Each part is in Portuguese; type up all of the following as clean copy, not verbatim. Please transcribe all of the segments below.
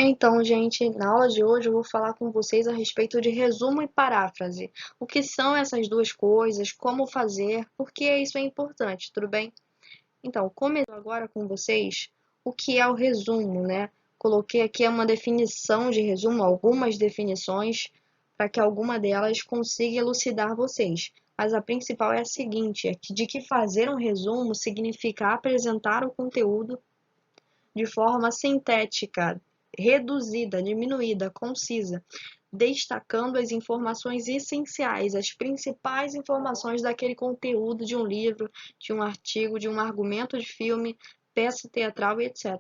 Então, gente, na aula de hoje eu vou falar com vocês a respeito de resumo e paráfrase. O que são essas duas coisas, como fazer, por que isso é importante, tudo bem? Então, começando agora com vocês, o que é o resumo, né? Coloquei aqui uma definição de resumo, algumas definições, para que alguma delas consiga elucidar vocês. Mas a principal é a seguinte, de que fazer um resumo significa apresentar o conteúdo de forma sintética, reduzida, diminuída, concisa, destacando as informações essenciais, as principais informações daquele conteúdo de um livro, de um artigo, de um argumento de filme, peça teatral e etc.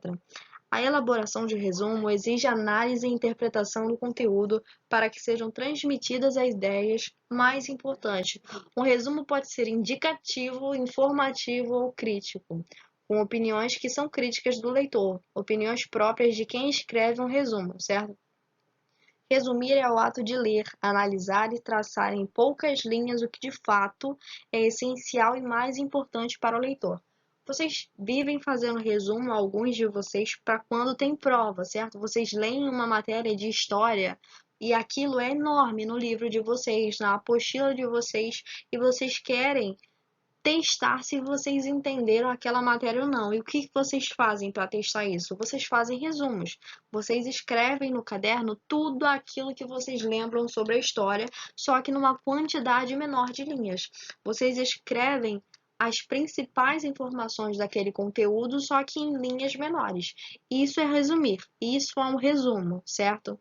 A elaboração de resumo exige análise e interpretação do conteúdo para que sejam transmitidas as ideias mais importantes. Um resumo pode ser indicativo, informativo ou crítico, com opiniões que são críticas do leitor, opiniões próprias de quem escreve um resumo, certo? Resumir é o ato de ler, analisar e traçar em poucas linhas o que de fato é essencial e mais importante para o leitor. Vocês vivem fazendo resumo, alguns de vocês, para quando tem prova, certo? Vocês leem uma matéria de história e aquilo é enorme no livro de vocês, na apostila de vocês, e vocês querem testar se vocês entenderam aquela matéria ou não. E o que vocês fazem para testar isso? Vocês fazem resumos. Vocês escrevem no caderno tudo aquilo que vocês lembram sobre a história, só que numa quantidade menor de linhas. Vocês escrevem as principais informações daquele conteúdo, só que em linhas menores. Isso é resumir. Isso é um resumo, certo?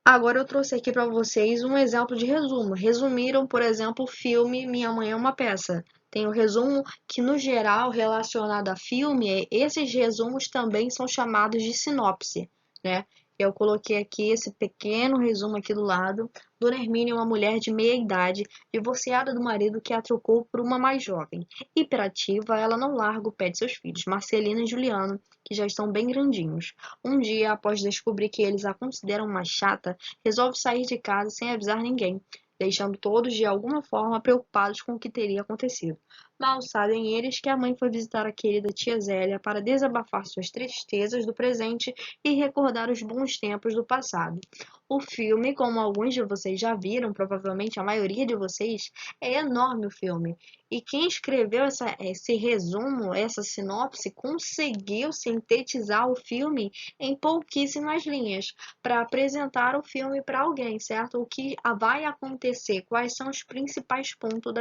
Agora eu trouxe aqui para vocês um exemplo de resumo. Resumiram, por exemplo, o filme Minha Mãe é uma Peça. Tem o resumo que, no geral, relacionado a filme, esses resumos também são chamados de sinopse, né? Eu coloquei aqui esse pequeno resumo aqui do lado. Dona Hermínia é uma mulher de meia idade, divorciada do marido que a trocou por uma mais jovem. Hiperativa, ela não larga o pé de seus filhos, Marcelina e Juliano, que já estão bem grandinhos. Um dia, após descobrir que eles a consideram uma chata, resolve sair de casa sem avisar ninguém, deixando todos de alguma forma preocupados com o que teria acontecido. Mal sabem eles que a mãe foi visitar a querida tia Zélia para desabafar suas tristezas do presente e recordar os bons tempos do passado. O filme, como alguns de vocês já viram, provavelmente a maioria de vocês, é enorme o filme. E quem escreveu esse resumo, essa sinopse, conseguiu sintetizar o filme em pouquíssimas linhas para apresentar o filme para alguém, certo? O que vai acontecer, quais são os principais pontos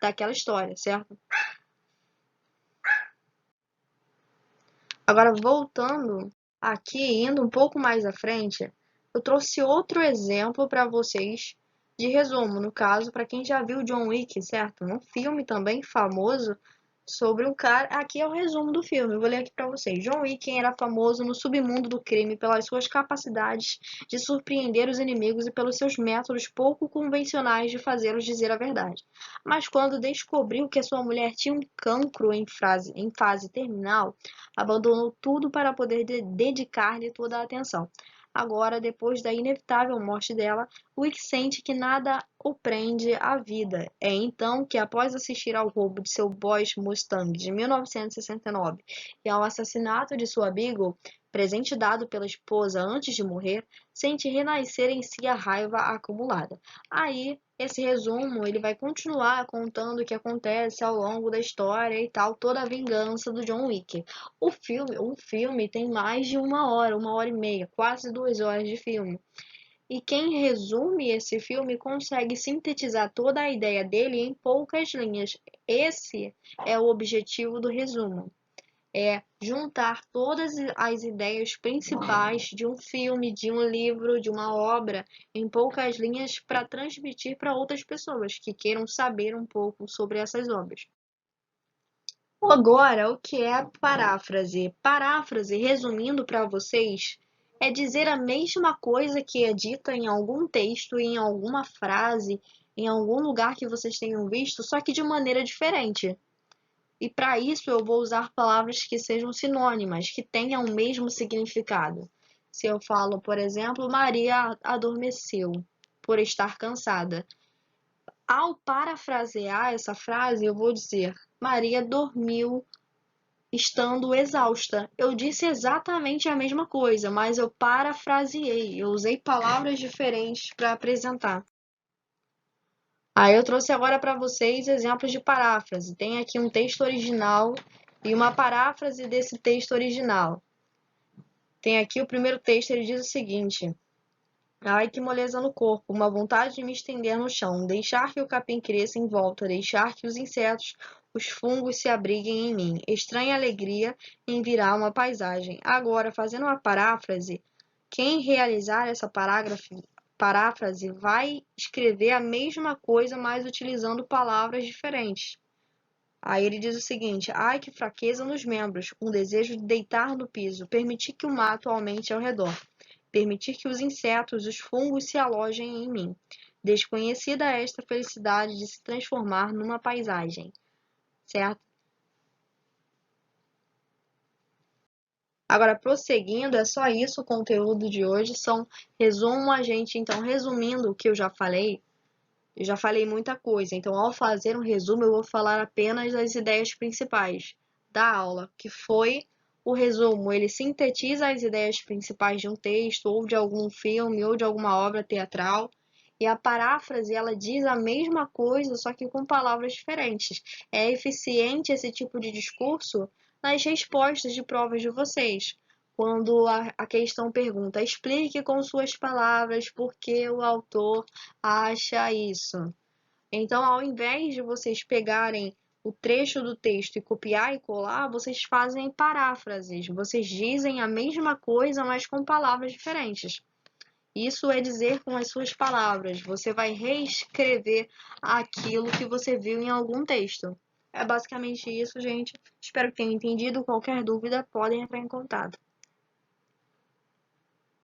daquela história, certo? Agora, voltando aqui, indo um pouco mais à frente, eu trouxe outro exemplo para vocês de resumo, no caso, para quem já viu John Wick, certo? Um filme também famoso sobre um cara. Aqui é o resumo do filme, eu vou ler aqui para vocês. John Wick era famoso no submundo do crime pelas suas capacidades de surpreender os inimigos e pelos seus métodos pouco convencionais de fazê-los dizer a verdade. Mas quando descobriu que a sua mulher tinha um cancro em fase terminal, abandonou tudo para poder dedicar-lhe toda a atenção. Agora, depois da inevitável morte dela, Wick sente que nada o prende à vida. É então que, após assistir ao roubo de seu Bosch Mustang de 1969 e ao assassinato de sua Beagle, presente dado pela esposa antes de morrer, sente renascer em si a raiva acumulada. Aí, esse resumo, ele vai continuar contando o que acontece ao longo da história e tal, toda a vingança do John Wick. O filme tem mais de uma hora e meia, quase 2 horas de filme. E quem resume esse filme consegue sintetizar toda a ideia dele em poucas linhas. Esse é o objetivo do resumo. É juntar todas as ideias principais de um filme, de um livro, de uma obra, em poucas linhas para transmitir para outras pessoas que queiram saber um pouco sobre essas obras. Agora, o que é paráfrase? Paráfrase, resumindo para vocês, é dizer a mesma coisa que é dita em algum texto, em alguma frase, em algum lugar que vocês tenham visto, só que de maneira diferente. E para isso eu vou usar palavras que sejam sinônimas, que tenham o mesmo significado. Se eu falo, por exemplo, Maria adormeceu por estar cansada. Ao parafrasear essa frase, eu vou dizer Maria dormiu estando exausta. Eu disse exatamente a mesma coisa, mas eu parafraseei, eu usei palavras diferentes para apresentar. Aí eu trouxe agora para vocês exemplos de paráfrase. Tem aqui um texto original e uma paráfrase desse texto original. Tem aqui o primeiro texto, ele diz o seguinte: ai, que moleza no corpo, uma vontade de me estender no chão, deixar que o capim cresça em volta, deixar que os insetos, os fungos se abriguem em mim. Estranha alegria em virar uma paisagem. Agora, fazendo uma paráfrase, quem realizar essa paráfrase vai escrever a mesma coisa, mas utilizando palavras diferentes. Aí ele diz o seguinte: ai, que fraqueza nos membros, um desejo de deitar no piso, permitir que o mato aumente ao redor, permitir que os insetos, os fungos se alojem em mim. Desconhecida esta felicidade de se transformar numa paisagem, certo? Agora, prosseguindo, é só isso o conteúdo de hoje, são resumo a gente, então, resumindo o que eu já falei muita coisa, então, ao fazer um resumo, eu vou falar apenas das ideias principais da aula, que foi o resumo. Ele sintetiza as ideias principais de um texto, ou de algum filme, ou de alguma obra teatral, e a paráfrase, ela diz a mesma coisa, só que com palavras diferentes. É eficiente esse tipo de discurso nas respostas de provas de vocês. Quando a questão pergunta, explique com suas palavras por que o autor acha isso. Então, ao invés de vocês pegarem o trecho do texto e copiar e colar, vocês fazem paráfrases. Vocês dizem a mesma coisa, mas com palavras diferentes. Isso é dizer com as suas palavras. Você vai reescrever aquilo que você viu em algum texto. É basicamente isso, gente. Espero que tenham entendido. Qualquer dúvida, podem entrar em contato.